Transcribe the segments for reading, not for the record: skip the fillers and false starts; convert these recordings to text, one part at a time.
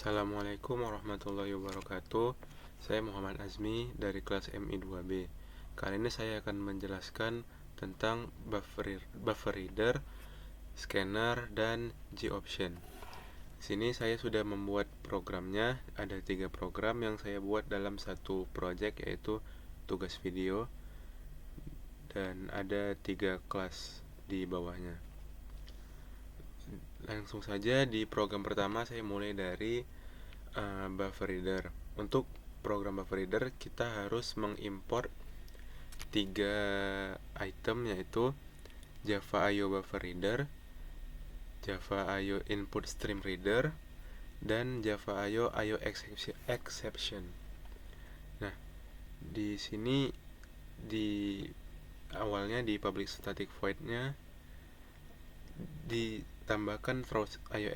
Assalamualaikum warahmatullahi wabarakatuh. Saya Muhammad Azmi dari kelas MI 2B. Kali ini saya akan menjelaskan tentang buffer reader, scanner, dan G-option. Sini saya sudah membuat programnya. Ada 3 program yang saya buat dalam satu project, yaitu tugas video, dan ada 3 kelas di bawahnya. Langsung saja di program pertama saya mulai dari buffer reader. Untuk program buffer reader kita harus mengimport 3 item, yaitu Java IO buffer reader, Java IO input stream reader, dan Java IO exception. Nah, di sini di awalnya di public static void-nya ditambahkan throws IO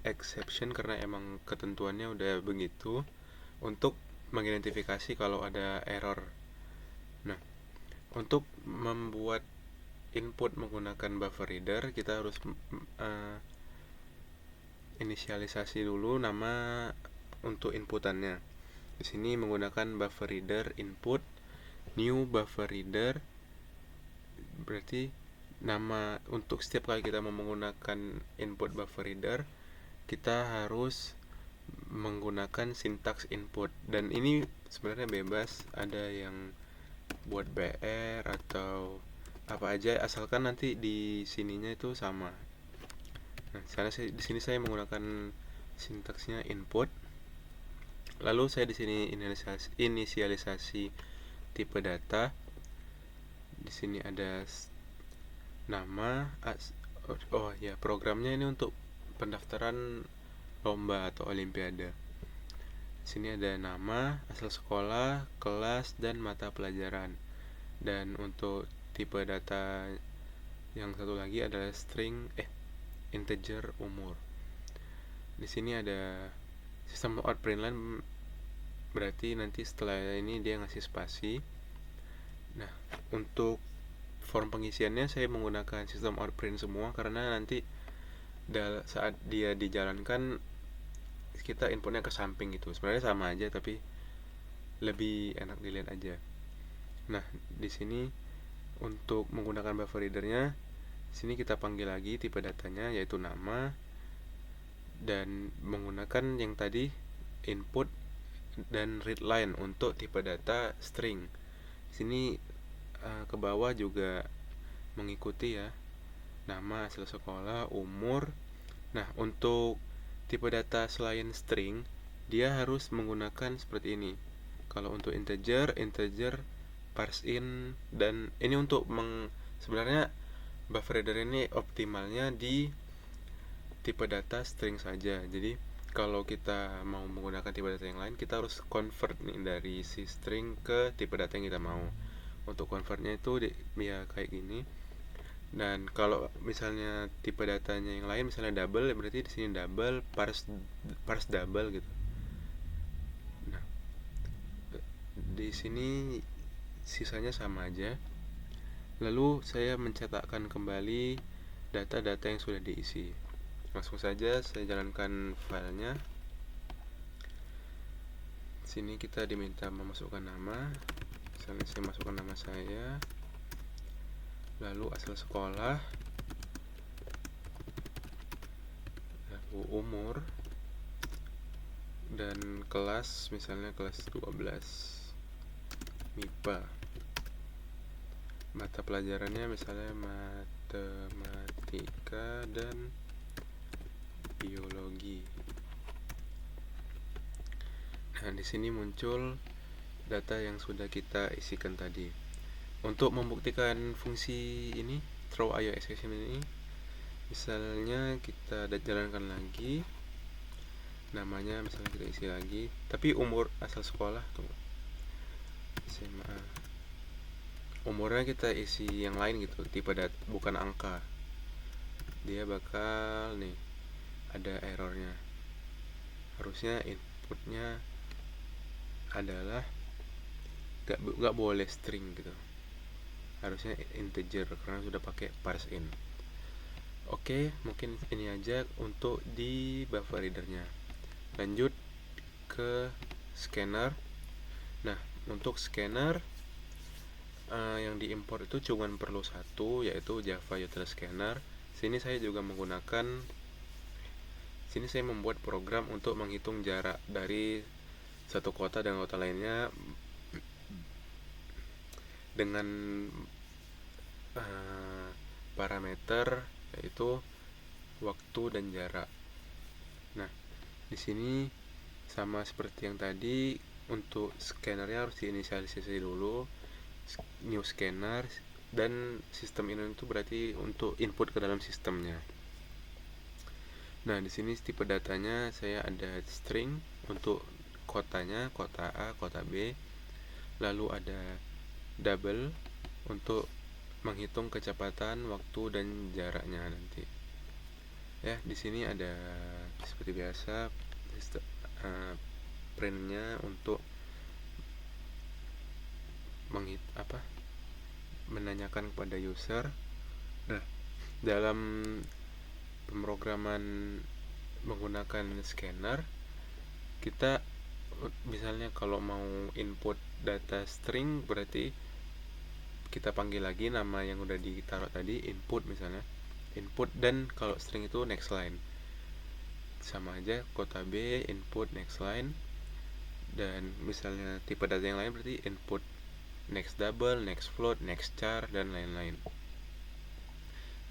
exception karena emang ketentuannya udah begitu untuk mengidentifikasi kalau ada error. Nah, untuk membuat input menggunakan buffer reader kita harus inisialisasi dulu nama untuk inputannya. Di sini menggunakan buffer reader input new buffer reader, berarti nama untuk setiap kali kita mau menggunakan input buffer reader kita harus menggunakan sintaks input, dan ini sebenarnya bebas, ada yang buat BR atau apa aja asalkan nanti di sininya itu sama. Nah, di sini saya menggunakan sintaksnya input. Lalu saya di sini inisialisasi tipe data. Di sini ada nama. Oh ya, programnya ini untuk pendaftaran lomba atau olimpiade. Di sini ada nama, asal sekolah, kelas, dan mata pelajaran. Dan untuk tipe data yang satu lagi adalah integer umur. Di sini ada sistem out print line, berarti nanti setelah ini dia ngasih spasi. Nah, untuk form pengisiannya saya menggunakan sistem out print semua karena nanti saat dia dijalankan kita inputnya ke samping gitu. Sebenarnya sama aja tapi lebih enak dilihat aja. Nah, di sini untuk menggunakan buffer readernya, sini kita panggil lagi tipe datanya yaitu nama, dan menggunakan yang tadi input dan read line untuk tipe data string. Sini ke bawah juga mengikuti ya, nama, asal sekolah, umur. Nah, untuk tipe data selain string dia harus menggunakan seperti ini. Kalau untuk integer parse in, dan ini untuk sebenarnya buffer reader ini optimalnya di tipe data string saja. Jadi kalau kita mau menggunakan tipe data yang lain kita harus convert nih dari si string ke tipe data yang kita mau. Untuk convertnya itu ya kayak gini. Dan kalau misalnya tipe datanya yang lain, misalnya double, berarti di sini double parse double gitu. Nah, di sini sisanya sama aja. Lalu saya mencetakkan kembali data-data yang sudah diisi. Langsung saja saya jalankan filenya. Sini kita diminta memasukkan nama. Misalnya saya masukkan nama saya, lalu asal sekolah, lalu umur, dan kelas, misalnya kelas 12 MIPA. Mata pelajarannya misalnya matematika dan biologi. Nah, di sini muncul data yang sudah kita isikan tadi. Untuk membuktikan fungsi ini, throw IO exception ini, misalnya kita jalankan lagi. Namanya misalnya kita isi lagi, tapi umur asal sekolah tuh SMA. Umurnya kita isi yang lain gitu, tipe bukan angka. Dia bakal nih ada errornya. Harusnya inputnya adalah gak boleh string gitu, harusnya integer karena sudah pakai parse in. Oke, mungkin ini aja untuk di buffer readernya. Lanjut ke scanner. Nah, untuk scanner yang diimpor itu cuma perlu satu, yaitu Java Util Scanner. Sini saya membuat program untuk menghitung jarak dari satu kota dan kota lainnya dengan parameter yaitu waktu dan jarak. Nah, di sini sama seperti yang tadi, untuk scannernya harus diinisialisasi dulu, new scanner, dan sistem ini itu berarti untuk input ke dalam sistemnya. Nah, di sini tipe datanya saya ada string untuk kotanya, kota A, kota B. Lalu ada double untuk menghitung kecepatan, waktu, dan jaraknya nanti. Ya, di sini ada seperti biasa printnya untuk menanyakan kepada user. Nah, dalam pemrograman menggunakan scanner, kita misalnya kalau mau input data string, berarti kita panggil lagi nama yang udah ditaruh tadi, input misalnya, input, dan kalau string itu next line. Sama aja, kota B, input, next line. Dan misalnya tipe data yang lain berarti input, next double, next float, next char, dan lain-lain.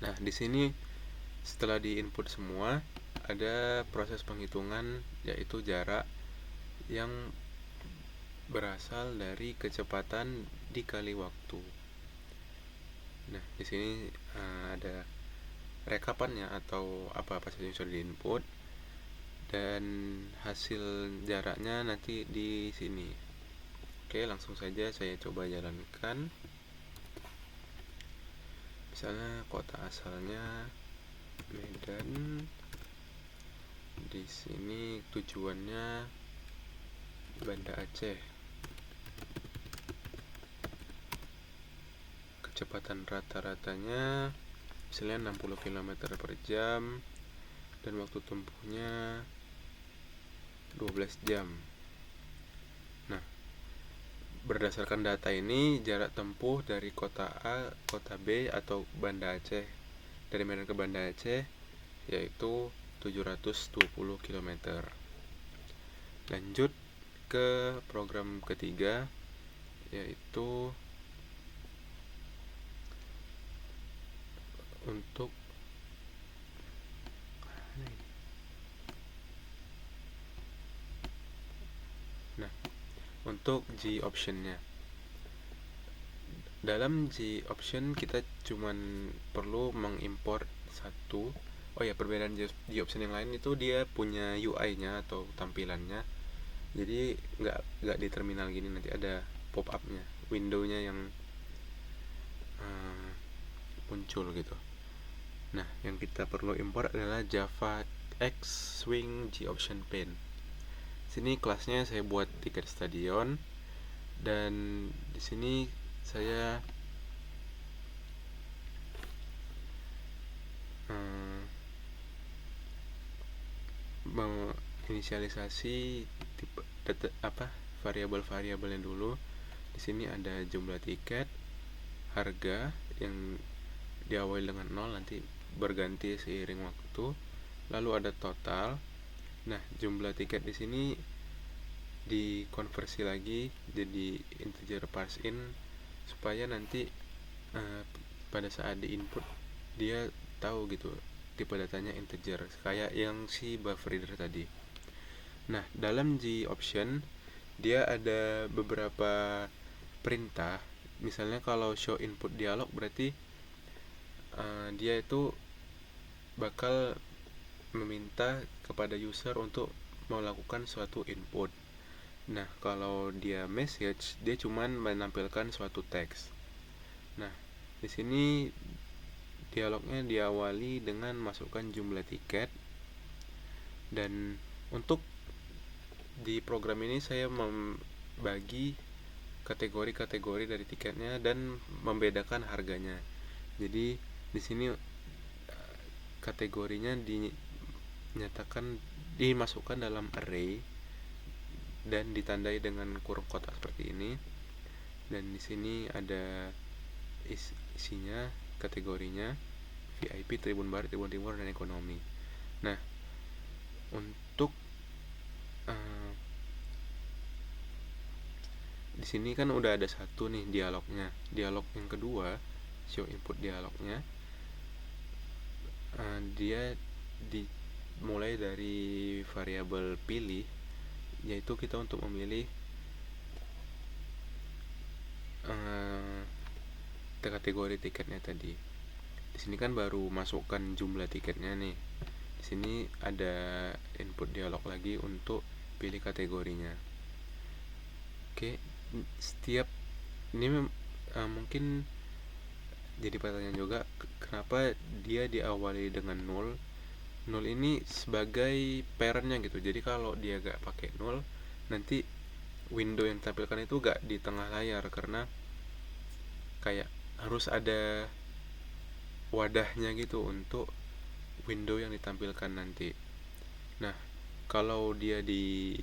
Nah, di sini setelah di-input semua, ada proses penghitungan yaitu jarak yang berasal dari kecepatan dikali waktu. Nah, di sini ada rekapannya atau apa-apa saja yang sudah di-input, dan hasil jaraknya nanti di sini. Oke, langsung saja saya coba jalankan. Misalnya kota asalnya Medan, di sini tujuannya Banda Aceh. Kecepatan rata-ratanya misalnya 60 km per jam, dan waktu tempuhnya 12 jam. Nah, berdasarkan data ini, jarak tempuh dari kota A, kota B, atau Banda Aceh, dari Medan ke Banda Aceh, yaitu 720 km. Lanjut ke program ketiga, yaitu untuk G option-nya. Dalam G option kita cuman perlu mengimport satu. Oh ya, perbedaan G option yang lain itu dia punya UI-nya atau tampilannya. Jadi nggak di terminal gini, nanti ada pop-up-nya, window-nya yang muncul gitu. Nah, yang kita perlu import adalah Java X Swing G Option Pane. Sini kelasnya saya buat tiket stadion, dan di sini saya menginisialisasi tipe data variabel-variabelnya dulu. Di sini ada jumlah tiket, harga yang diawali dengan 0 nanti berganti seiring waktu, lalu ada total. Nah, jumlah tiket di sini dikonversi lagi jadi integer parse in, supaya nanti pada saat di input dia tahu gitu tipe datanya integer, kayak yang si buffer reader tadi. Nah, dalam G option dia ada beberapa perintah. Misalnya kalau show input dialog, berarti dia itu bakal meminta kepada user untuk melakukan suatu input. Nah, kalau dia message, dia cuman menampilkan suatu teks. Nah, di sini dialognya diawali dengan masukkan jumlah tiket, dan untuk di program ini saya membagi kategori-kategori dari tiketnya dan membedakan harganya. Jadi di sini kategorinya dinyatakan dimasukkan dalam array dan ditandai dengan kurung kotak seperti ini. Dan di sini ada isinya, kategorinya VIP, Tribun Barat, Tribun Timur, dan Ekonomi. Nah, untuk di sini kan udah ada satu nih dialognya. Dialog yang kedua, show input dialognya, dia dimulai dari variabel pilih, yaitu kita untuk memilih kategori tiketnya tadi. Di sini kan baru masukkan jumlah tiketnya nih. Di sini ada input dialog lagi untuk pilih kategorinya. Oke, setiap ini mungkin jadi pertanyaan juga, kenapa dia diawali dengan 0? 0 ini sebagai parentnya gitu. Jadi kalau dia gak pakai 0, nanti window yang ditampilkan itu gak di tengah layar, karena kayak harus ada wadahnya gitu untuk window yang ditampilkan nanti. Nah, kalau dia di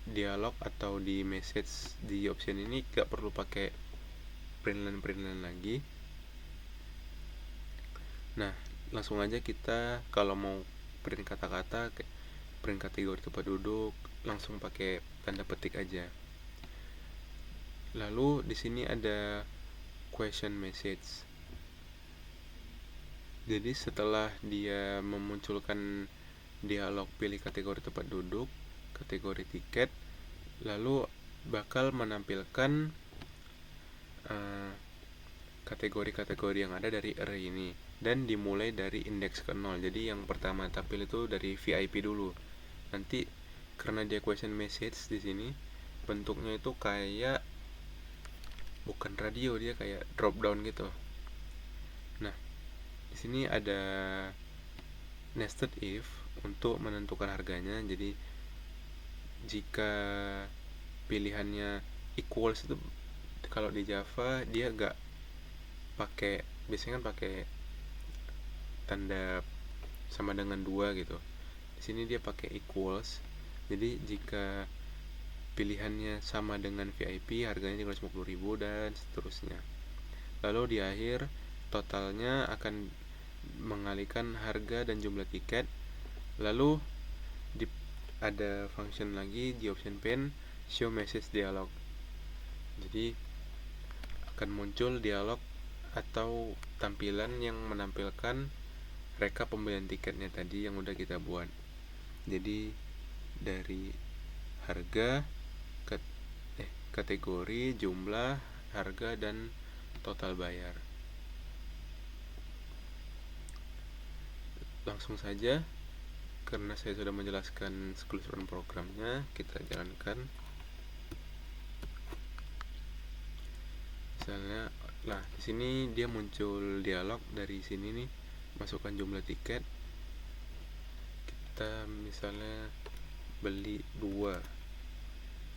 dialog atau di message di option ini gak perlu pakai printline lagi. Nah, langsung aja kita kalau mau print kata-kata, print kategori tempat duduk, langsung pakai tanda petik aja. Lalu di sini ada question message. Jadi setelah dia memunculkan dialog pilih kategori tempat duduk, kategori tiket, lalu bakal menampilkan kategori-kategori yang ada dari array ini, dan dimulai dari indeks ke 0. Jadi yang pertama tampil itu dari VIP dulu. Nanti karena dia question message di sini, bentuknya itu kayak bukan radio, dia kayak drop down gitu. Nah, di sini ada nested if untuk menentukan harganya. Jadi jika pilihannya equals itu, kalau di Java dia gak pakai, biasanya kan pakai tanda sama dengan 2 gitu. Di sini dia pakai equals. Jadi jika pilihannya sama dengan VIP, harganya 350.000 dan seterusnya. Lalu di akhir totalnya akan mengalihkan harga dan jumlah tiket. Lalu ada function lagi di option pane, show message dialog. Jadi akan muncul dialog atau tampilan yang menampilkan rekap pembelian tiketnya tadi yang udah kita buat. Jadi dari harga, kategori, jumlah, harga, dan total bayar. Langsung saja, karena saya sudah menjelaskan keseluruhan programnya, kita jalankan. Misalnya, di sini dia muncul dialog dari sini nih, masukkan jumlah tiket. Kita misalnya beli 2.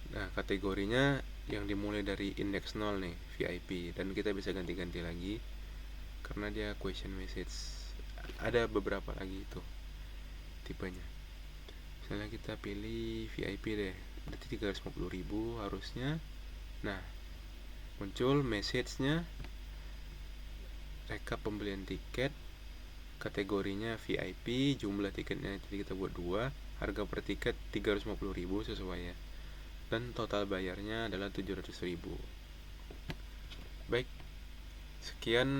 Nah, kategorinya yang dimulai dari indeks 0 nih, VIP, dan kita bisa ganti-ganti lagi karena dia question message. Ada beberapa lagi itu tipenya. Misalnya kita pilih VIP deh, berarti 350.000 harusnya. Nah, muncul message-nya rekap pembelian tiket, kategorinya VIP, jumlah tiketnya tadi kita buat 2, harga per tiket 350.000 sesuai ya, dan total bayarnya adalah 700.000. Baik, sekian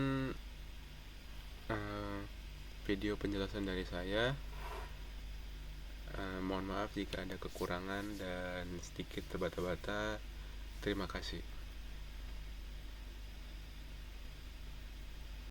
video penjelasan dari saya. Mohon maaf jika ada kekurangan dan sedikit terbata-bata. Terima kasih.